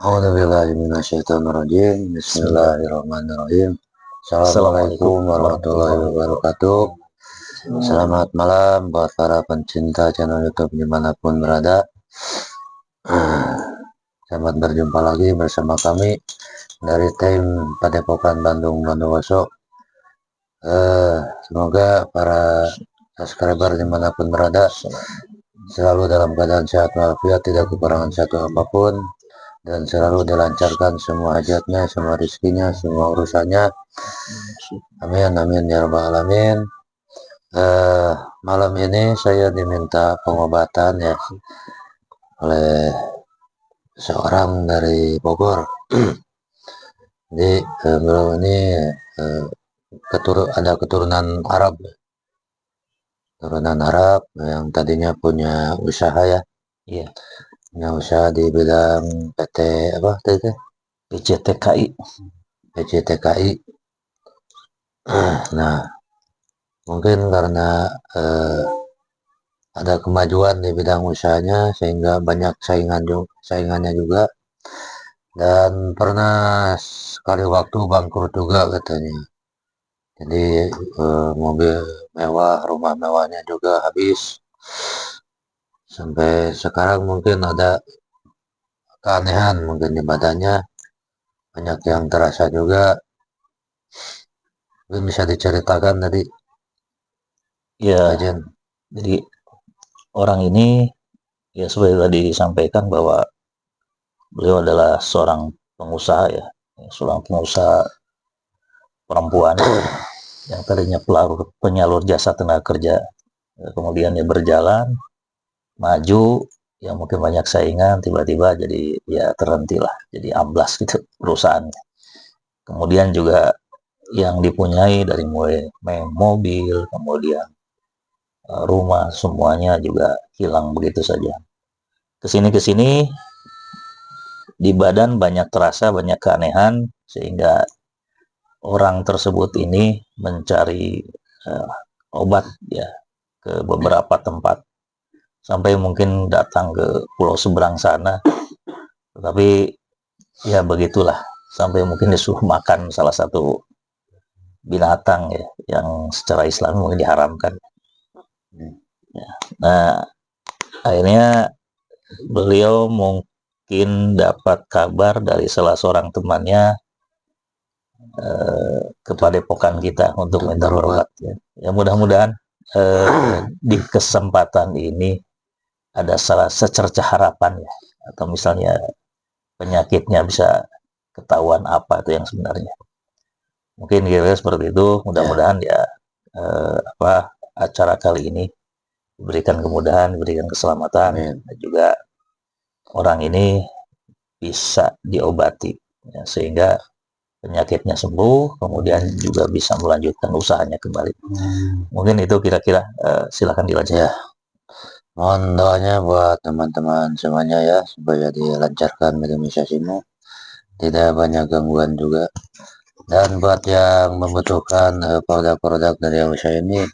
A'udzubillahi minasyaitonirrajim. Bismillah. Bismillahirrahmanirrahim. Assalamualaikum Assalamualaikum warahmatullahi warahmatullahi wabarakatuh. Selamat malam buat para pencinta channel YouTube dimanapun berada. Selamat berjumpa lagi bersama kami dari tim Padepokan Bandung Bondowoso. Semoga para subscriber dimanapun berada selalu dalam keadaan sehat walafiat, tidak kekurangan satu apapun, dan selalu dilancarkan semua hajatnya, semua rezekinya, semua urusannya. Amin amin ya rabbal alamin. Malam ini saya diminta pengobatan ya oleh seorang dari Bogor. Jadi beliau ini ada keturunan Arab yang tadinya punya usaha ya. Iya, Punya usaha di bidang PT apa tadi? PJTKI. PJTKI. Nah, mungkin karena ada kemajuan di bidang usahanya sehingga banyak saingannya juga, dan pernah sekali waktu bangkrut juga katanya. Jadi mobil mewah, rumah mewahnya juga habis. Sampai sekarang mungkin ada keanehan mungkin di badannya, banyak yang terasa juga. Mungkin bisa diceritakan tadi, Ya, Ajen. jadi orang ini ya seperti tadi disampaikan bahwa beliau adalah seorang pengusaha ya, seorang pengusaha perempuan yang tadinya penyalur jasa tenaga kerja. Kemudian dia berjalan maju, ya mungkin banyak saingan, tiba-tiba jadi ya terhenti lah, jadi amblas gitu perusahaannya. Kemudian juga yang dipunyai dari mulai mobil, kemudian rumah, semuanya juga hilang begitu saja. Kesini di badan banyak terasa banyak keanehan, sehingga orang tersebut ini mencari uh, obat ya ke beberapa tempat, sampai mungkin datang ke pulau seberang sana, tetapi ya begitulah, sampai mungkin disuruh makan salah satu binatang ya yang secara Islam mungkin diharamkan. Nah, akhirnya beliau mungkin dapat kabar dari salah seorang temannya ke padepokan kita untuk minta berobat. Ya mudah-mudahan di kesempatan ini ada secercah harapan ya, atau misalnya penyakitnya bisa ketahuan apa itu yang sebenarnya. Mungkin kira-kira seperti itu. Mudah-mudahan ya acara kali ini diberikan kemudahan, diberikan keselamatan, dan juga orang ini bisa diobati ya, sehingga penyakitnya sembuh, kemudian juga bisa melanjutkan usahanya kembali. Mungkin itu kira-kira, silakan dilanjut. Ya, mohon doanya buat teman-teman semuanya ya, supaya dilancarkan administrasimu, tidak banyak gangguan juga. Dan buat yang membutuhkan produk-produk dari usaha ini,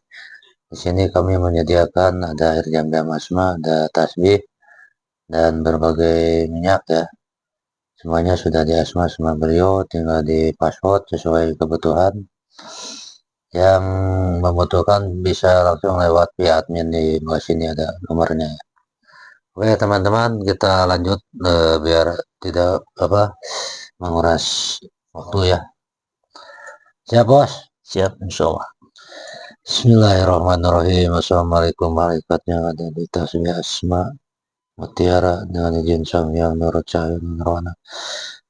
di sini kami menyediakan ada air jam-jam asma, ada tasbih, dan berbagai minyak ya. Semuanya sudah di asma sama beliau, tinggal di password sesuai kebutuhan. Yang membutuhkan bisa langsung lewat via admin, di bawah sini ada nomornya. Oke teman-teman, kita lanjut biar tidak menguras waktu ya. Siap bos? Siap, insya Allah. Bismillahirrahmanirrahim. Assalamualaikum malaikatnya ada di tasbih asma mutiara dengan izin sang yang nurut cahaya nirwana.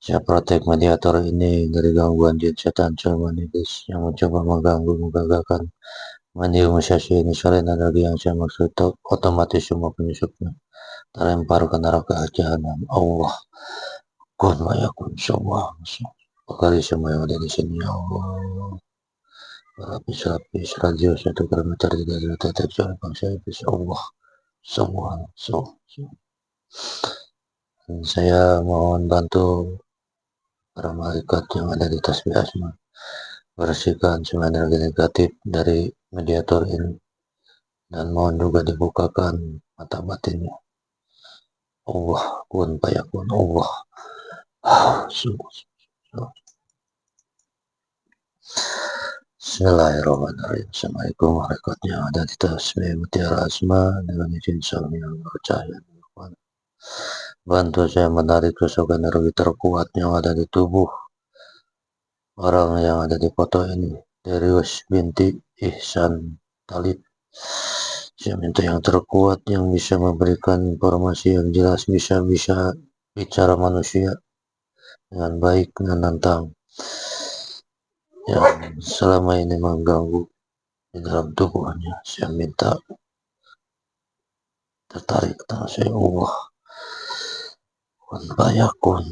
Saya protek mediator ini dari gangguan jin setan cuman iblis yang mencoba mengganggu, menggagalkan, mendiagnosasi ini selain energi yang saya maksud, otomatis semua penyusupnya terlempar ke neraka jahanam. Allah kun mayakun semua kali semua yang ada di sini ya Allah. Berlapis-lapis radio 1 km tidak terdeteksi oleh bangsa iblis. Allah semua. Saya mohon bantu para malaikat yang ada di tasbih asma, bersihkan semua energi negatif dari mediator ini, dan mohon juga dibukakan mata batinnya. Allah kun payakun. Allah Bismillahirrahmanirrahim. Assalamualaikum warahmatullahi wabarakatuh. Ada di tasbih mutiara asma dengan izin sang yang percaya. Bantu saya menarik sosok energi terkuat yang ada di tubuh orang yang ada di foto ini. Darius binti Ihsan Talib. Saya minta yang terkuat yang bisa memberikan informasi yang jelas, bisa bicara manusia dengan baik dan menantang yang selama ini mengganggu di dalam tubuhnya. Saya minta tertarik tangan saya, Allah kun fayakun.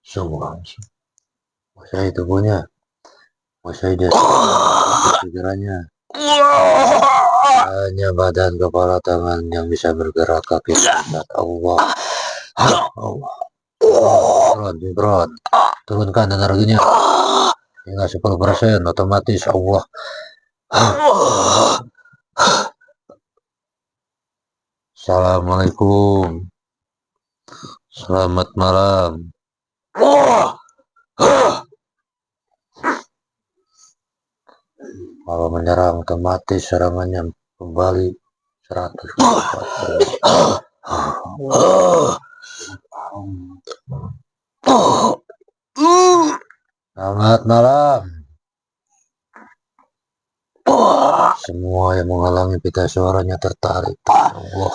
Semua saya tubuhnya, saya jasa pikirannya, hanya badan, kepala, tangan yang bisa bergerak, kaki, Allah. Allah. Turunkan energinya hingga 10%, otomatis Allah. Assalamualaikum, selamat malam. Kalau menyerang otomatis serangannya kembali 100%. Selamat malam. Semua yang menghalangi pita suaranya tertarik. Allah.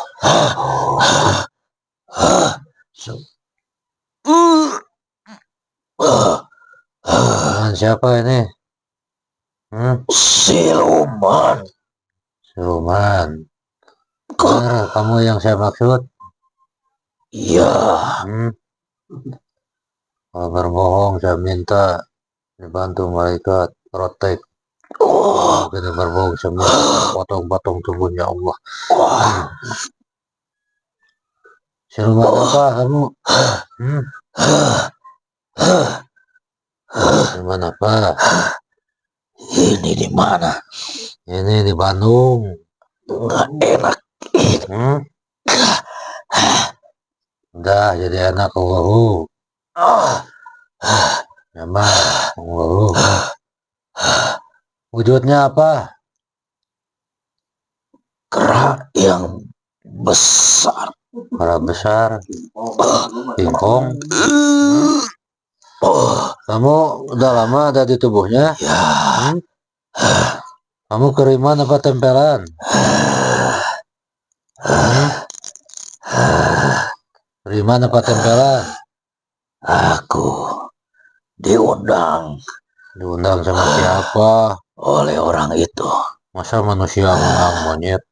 Siapa ini? Siluman. Siluman. Benar, kamu yang saya maksud? Iya. Kalau berbohong saya minta dibantu malaikat protek. Kita berbohong semua, potong-potong tubuhnya Allah. Siluman apa kamu? Siluman apa? Ini di mana? Ini di Bandung. Nggak enak. Udah jadi anak Allah. Memang Allah. Wujudnya apa? Kera yang besar. Kera besar. Pingpong. Kamu udah lama ada di tubuhnya? Ya. Kamu kiriman apa tempelan? Kiriman apa tempelan? Aku diundang. Diundang sama siapa? Oleh orang itu. Masa manusia undang monyet?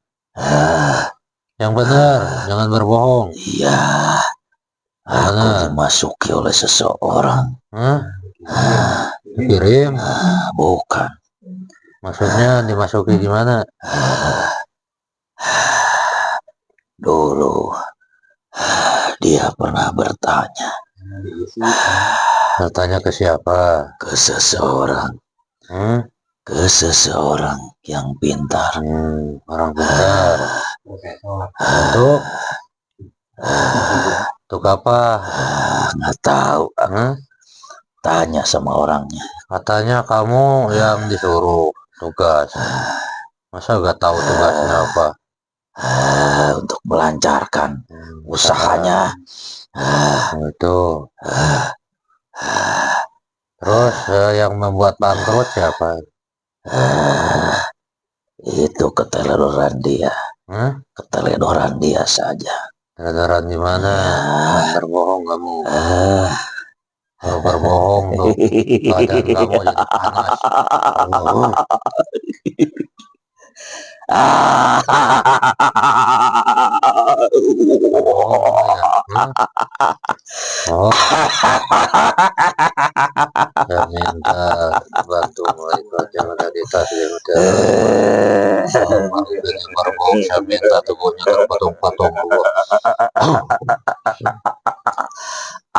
Yang benar, jangan berbohong. Iya. Aku dimasuki oleh seseorang. Dikirim? Bukan. Maksudnya dimasuki gimana? Dulu dia pernah bertanya. Bertanya ke siapa? Ke seseorang. Ke seseorang yang pintar. Orang pintar. Untuk apa? Nggak tahu. Tanya sama orangnya. Katanya kamu yang disuruh tugas. Masa gak tahu tugasnya apa? Untuk melancarkan usahanya. Itu. Terus yang membuat bangkrut siapa? Itu keteledoran dia. Keteledoran dia saja. Keteledoran gimana? Berbohong kamu. Kalau berbohong tuh badan kamu jadi panas. Saya minta bantu malaikat yang ada di tasbih mutiara. Yang berbohong saya minta tubuhnya terpotong-potong.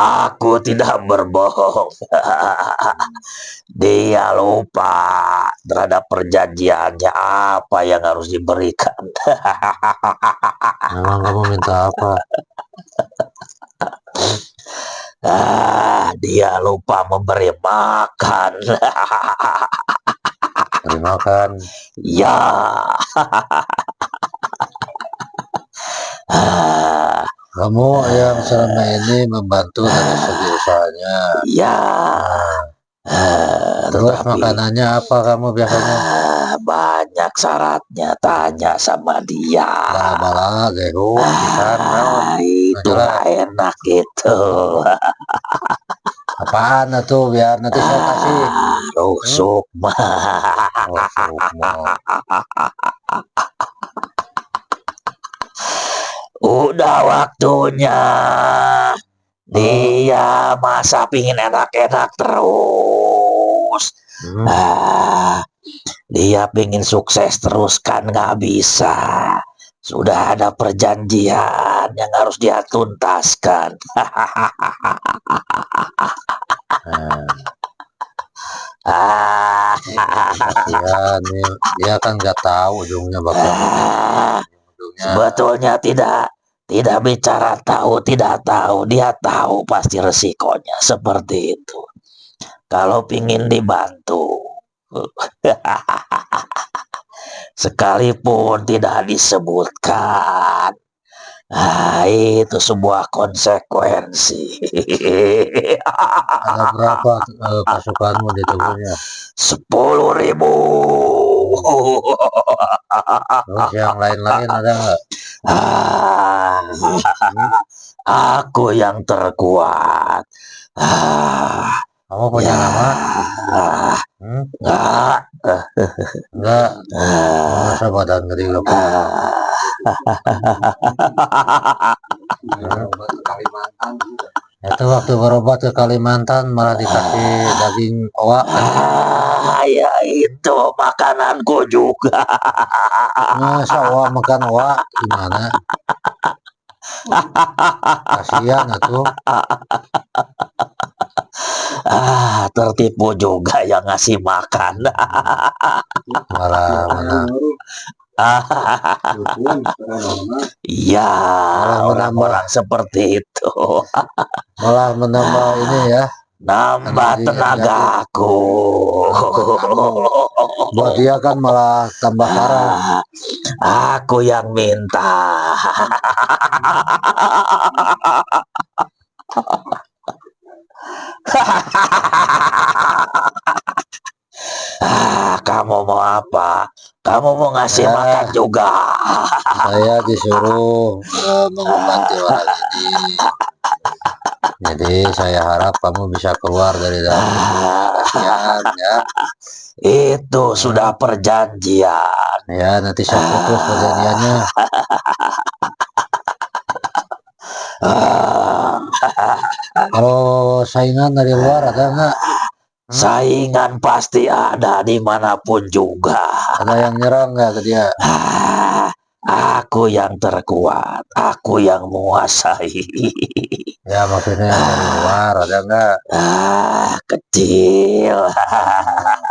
Aku tidak berbohong. Dia lupa terhadap perjanjiannya apa yang harus diberikan. Memang kamu minta apa? Dia lupa memberi makan. Beri makan. Ya. Kamu yang selama ini membantu dari segi usahanya. Ya. Terus Tetapi makanannya apa kamu biasanya? banyak syaratnya, tanya sama dia. Bala-bala, gehu, pisang, naon. Itu Jelas. gak enak gitu. Apaan tuh biar nanti saya kasih. Rusuk mah. Oh, sukma. Udah waktunya dia masa pingin enak-enak terus. Dia pingin sukses terus kan nggak bisa. Sudah ada perjanjian yang harus dia tuntaskan. Ya, nih, dia kan nggak tahu ujungnya bakal ujungnya. Sebetulnya tidak bicara tahu, tidak tahu. Dia tahu pasti resikonya seperti itu. Kalau pingin dibantu, sekalipun tidak disebutkan, itu sebuah konsekuensi. Ada berapa pasukanmu di tubuhnya? 10.000. Terus yang lain-lain ada nggak? Aku yang terkuat. Kamu punya nama? Enggak. Masa badan gede gak punya nama? Itu waktu berobat ke Kalimantan malah dikasih daging owa kan? Ya itu makananku juga. Masa owa makan owa gimana? Kasihan atuh. Tertipu juga yang ngasih makan. Malah mana? Iya, orang-orang seperti itu. Malah menambah ini ya. Nambah tenagaku. Buat dia kan malah tambah parah. Aku yang minta. Kamu mau apa? Kamu mau ngasih makan juga? Saya disuruh mengobati orang ini. Jadi saya harap kamu bisa keluar dari dalam perjanjian ya. Itu sudah perjanjian. Ya, nanti saya putus perjanjiannya. Kalau saingan dari luar ada nggak? Saingan pasti ada dimanapun juga. Ada yang nyerang nggak ke dia? Aku yang terkuat, aku yang menguasai. Ya maksudnya yang dari luar ada nggak? Kecil.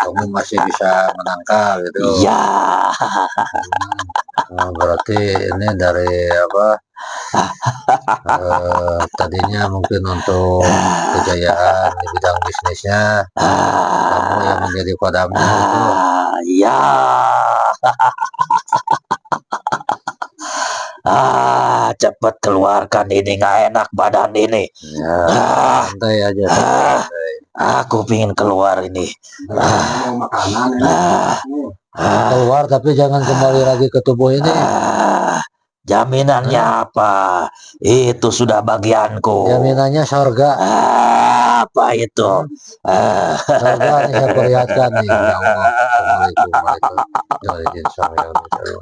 Kamu masih bisa menangkal gitu. Ya. Berarti ini dari apa? Tadinya mungkin untuk kejayaan di bidang bisnisnya, kamu yang menjadi kodamnya gitu. Ya. Cepat keluarkan ini, nggak enak badan ini. Ya, santai aja. Santai. Aku pingin keluar ini. Keluar tapi jangan kembali lagi ke tubuh ini. Jaminannya apa? Itu sudah bagianku. Jaminannya surga. Apa itu? Surga nih saya perlihatkan nih. Ya Allah. Assalamualaikum.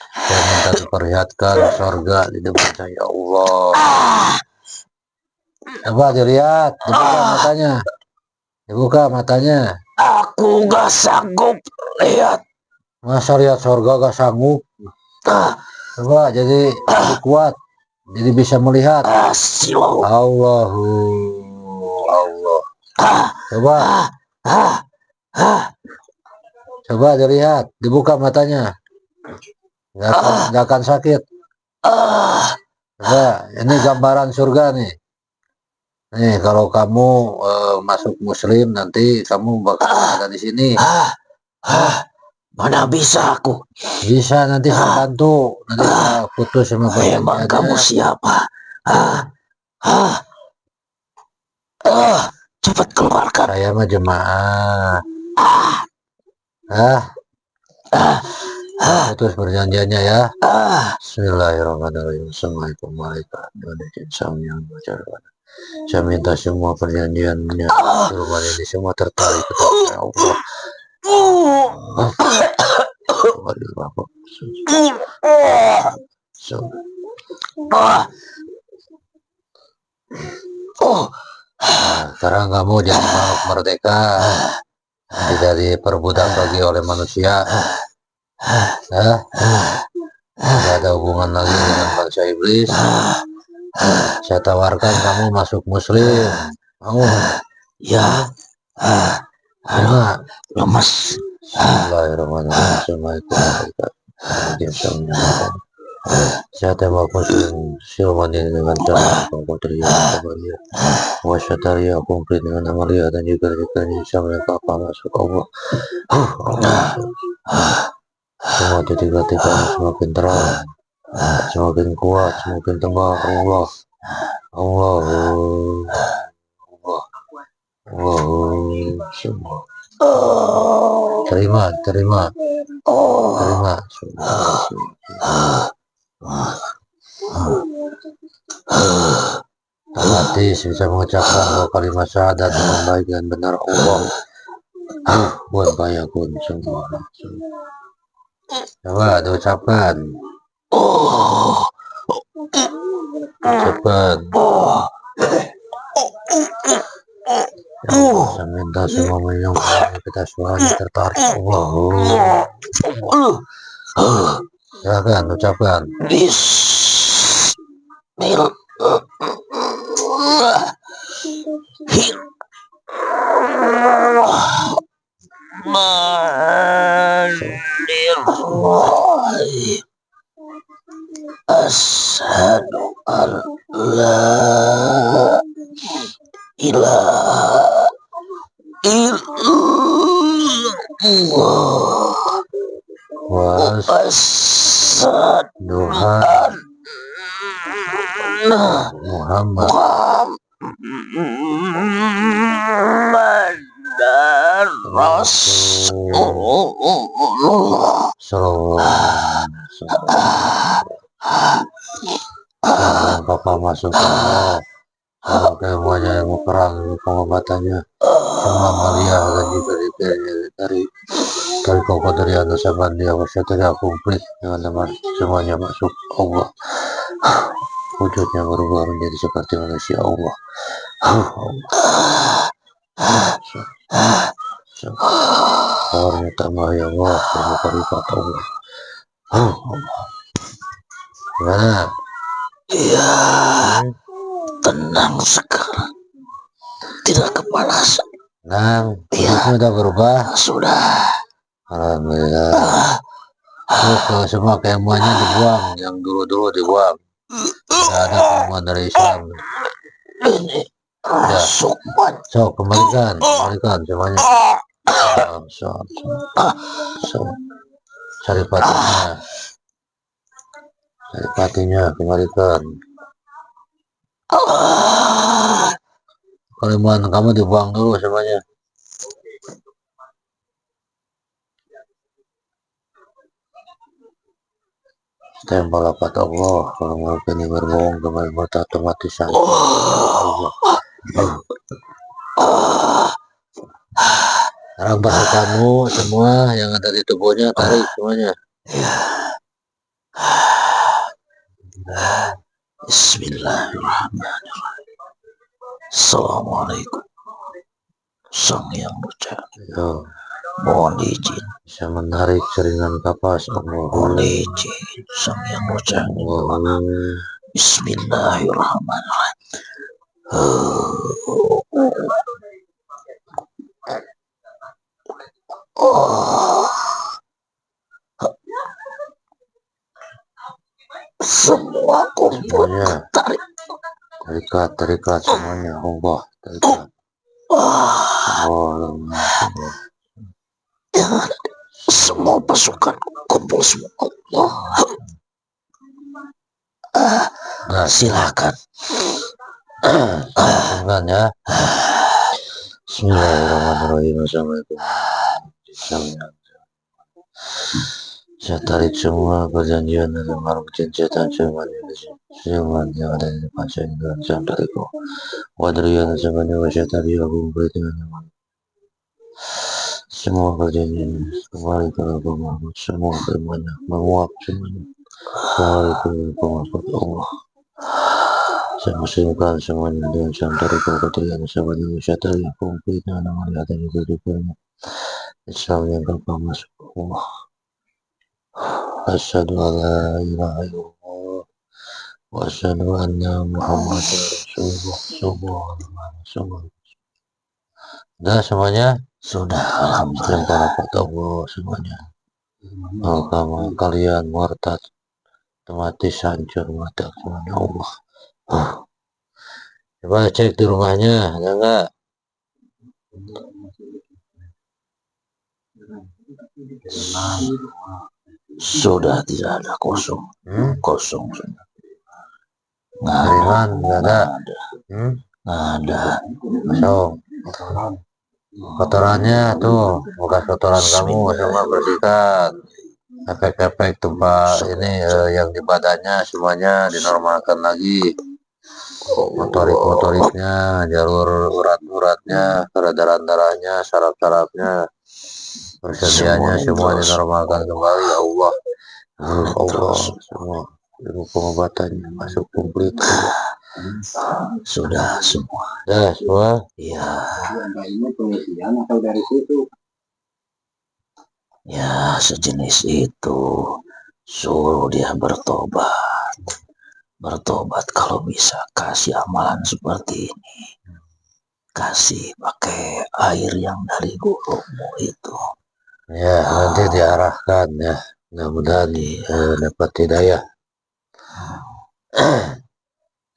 Saya minta diperlihatkan surga di depan saya. Ya Allah. Coba dilihat. Dibuka matanya. Dibuka matanya. Aku gak sanggup lihat. Masa lihat surga gak sanggup? Coba jadi lebih kuat. Jadi bisa melihat. Silau. Allahu Allah. Coba. Coba dilihat, dibuka matanya. Nggak akan sakit. Coba, ini gambaran surga nih. Nih, kalau kamu masuk Muslim nanti kamu bakal ada di sini. Mana bisa aku? Bisa, nanti saya bantu. Nanti saya putus sama Emang kamu siapa? Cepat keluarkan. Saya mah jemaah. Putus perjanjiannya ya. Bismillahirrahmanirrahim. Assalamualaikum warahmatullahi wabarakatuh. Saya minta semua perjanjiannya rumah ini semua tertarik kepada Allah. Sekarang kamu jadi makhluk merdeka, tidak diperbudak lagi oleh manusia. Tidak ada hubungan lagi dengan bangsa iblis. Saya tawarkan kamu masuk Muslim. Mau? Ya. Lemas. Bismillahirrahmanirrahim. Saya tembak Muslim siluman ini dengan cara Kokoteria, Wasyataria, komplit dengan Amalia dan juga bisa mereka masuk Allah. Semua titik-titiknya semakin terang, semakin kuat, semakin tebal. Allah, Allah, semua. Terima. Hati bisa mengucapkan dua kalimat syahadat dengan baik dan benar. Allah buat bayakun semua. Coba diucapkan. Cepat. Saya minta semua yang kita suaranya tertarik. Allah. Silakan ucapkan. Asyhadu an la ilaha illallah wa asyhadu anna Muhammadan Rasulullah. Jangan papa masuk Allah. Kalau kemuanya yang perang pengobatannya semua Maria dan juga dari Kokoteria Nasabandia Wasyataria komplit dengan teman semuanya masuk Allah. Wujudnya berubah menjadi seperti manusia Allah. Powernya tambah ya Allah, berlipat Allah. Gimana? Iya, tenang sekarang, tidak kepanasan. Tenang, kulitnya udah berubah. Sudah. Alhamdulillah. Tuh, semua keilmuannya dibuang, yang dulu dibuang. Tidak ada keilmuan dari Islam. Ini rasukan. So, kembalikan semuanya. Cari patinya, kembalikan. Keilmuan kamu dibuang dulu semuanya. Stempel lapat Allah, kalau mau ini berbohong kembali mata otomatis Allah. Sekarang pakai kamu semua yang ada di tubuhnya, tarik semuanya. Bismillahirrahmanirrahim. Assalamualaikum. Sang Yang Mulia. Mohon izin. Bisa menarik seringan kapas. Mohon izin. Sang Yang Mulia. Bismillahirrahmanirrahim. Oh, semua kumpul Semuanya tarik. terikat semuanya. Allah terikat. Allah. Semua pasukan kumpul semua. Allah. Nah, Silakan. langsungkan ya. Bismillahirrahmanirrahim. Assalamualaikum. Saya tarik semua perjanjian dan marah perjanjian cuman yang ada di pasien dan jam dariku. Wadriyan semuanya wasya tadi aku memberi dengan semua perjanjian kembali ke Mahmud, semua semuanya menguap semuanya kembali ke Mahmud Allah. Saya muslimkan semuanya dengan jam dariku. Wadriyan semuanya wasya tadi aku memberi dengan melihat dan kehidupannya Islam yang gampang masuk Allah. Asyhadu an la ilaha illallah wa asyhadu anna Muhammadar Rasulullah. Sudah semuanya? Sudah, alhamdulillah. Allah semuanya. Kalau kalian murtad, otomatis hancur mata semuanya Allah. Coba cek di rumahnya, ada enggak? Sudah tidak ada, kosong. Kosong sudah. Kiriman enggak ada. Nggak ada. Kosong. Kotorannya tuh, bekas kotoran kamu semua bersihkan. Efek-efek tempat ini yang di badannya semuanya dinormalkan lagi. Motorik-motoriknya, jalur urat-uratnya, peredaran darahnya, saraf-sarafnya, persediaannya semua dinormalkan kembali. Allah, Allah, semua ilmu pengobatannya masuk komplit. Sudah semua. Sudah semua? Iya. Ya, sejenis itu. Suruh dia bertobat. Bertobat kalau bisa. Kasih amalan seperti ini. Kasih pakai air yang dari gurumu itu. Ya, nanti diarahkan ya. Mudah-mudahan dapat hidayah.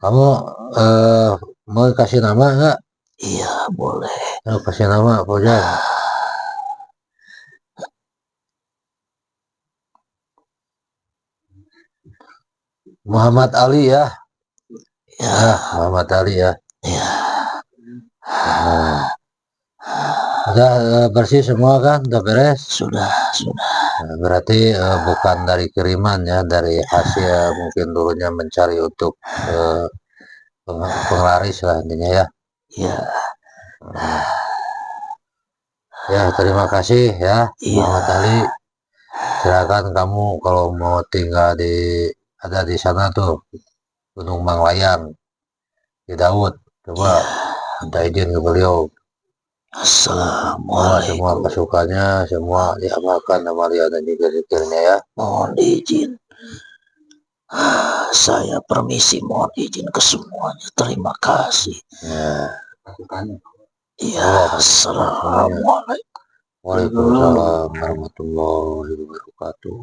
Kamu mau kasih nama enggak? Iya, boleh. Kasih nama Fauzan. Muhammad Ali ya. Ya, Muhammad Ali ya. Ya. Udah bersih semua kan? Udah beres? Sudah. Nah, berarti bukan dari kiriman ya, dari hasil mungkin dulunya mencari untuk penglaris lah intinya ya. Iya. Ya, terima kasih ya, Muhammad Ali. Silakan kamu kalau mau tinggal ada di sana tuh, Gunung Manglayang, di Daud. Coba minta izin ke beliau. Assalamualaikum. Semua pasukannya semua diamalkan amalia dan juga zikirnya ya. Mohon izin. Saya permisi, mohon izin ke semuanya. Terima kasih. Ya. Ya, assalamualaikum. Waalaikumsalam warahmatullahi wabarakatuh.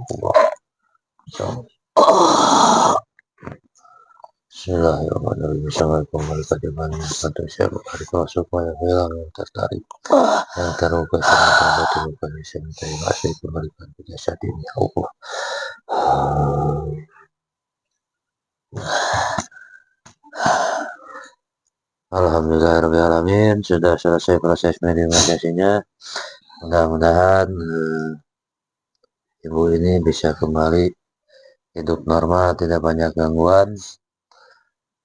Bismillahirrahmanirrahim. Assalamualaikum warahmatullahi wabarakatuh. Supaya hilang yang tertarik, yang terluka sama kamu bukan bisa minta masih kembalikan ke jasad ini Allah. Alhamdulillahirrahmanirrahim. Sudah selesai proses mediasinya. Mudah-mudahan ibu ini bisa kembali hidup normal, tidak banyak gangguan.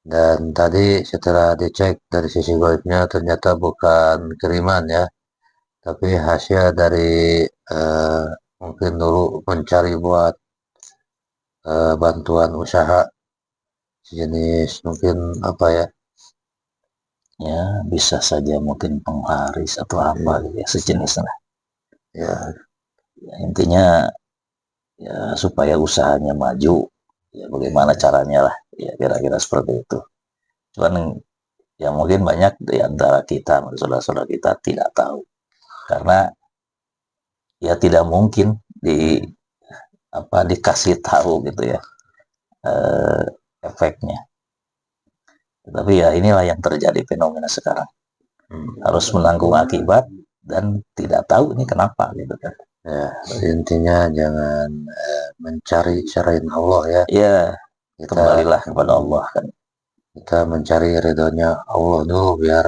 Dan tadi setelah dicek dari sisi goibnya ternyata bukan kiriman ya, tapi hasil dari mungkin dulu mencari buat bantuan usaha sejenis mungkin apa ya? Ya, bisa saja mungkin penglaris atau apa gitu ya, sejenisnya. Ya, intinya ya supaya usahanya maju, ya bagaimana caranya lah, ya kira-kira seperti itu. Cuman ya mungkin banyak di antara kita, saudara-saudara kita tidak tahu karena ya tidak mungkin di dikasih tahu gitu ya, eh, efeknya. Tapi ya inilah yang terjadi fenomena sekarang. Harus menanggung akibat dan tidak tahu ini kenapa gitu kan. Ya, intinya jangan mencari selain Allah ya. Ya, Kita kembalilah kepada Allah kan. kita mencari ridhonya Allah dulu biar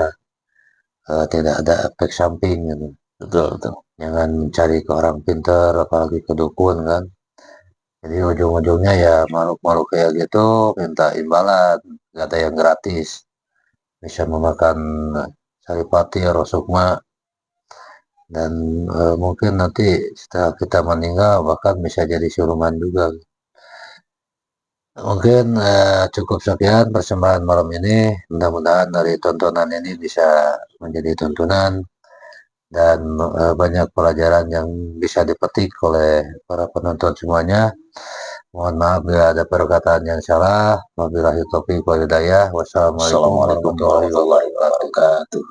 tidak ada efek samping gitu. Betul, betul. Jangan mencari ke orang pintar, apalagi ke dukun kan. Jadi ujung-ujungnya ya makhluk-makhluk kayak gitu minta imbalan, gak ada yang gratis. Bisa memakan saripati, rosukma, dan mungkin nanti setelah kita meninggal bahkan bisa jadi siluman juga. Mungkin cukup sekian persembahan malam ini. Mudah-mudahan dari tontonan ini bisa menjadi tontonan dan banyak pelajaran yang bisa dipetik oleh para penonton semuanya. Mohon maaf bila ada perkataan yang salah. Wabillahi taufiq wal hidayah. Wassalamualaikum Assalamualaikum warahmatullahi warahmatullahi wabarakatuh. wabarakatuh.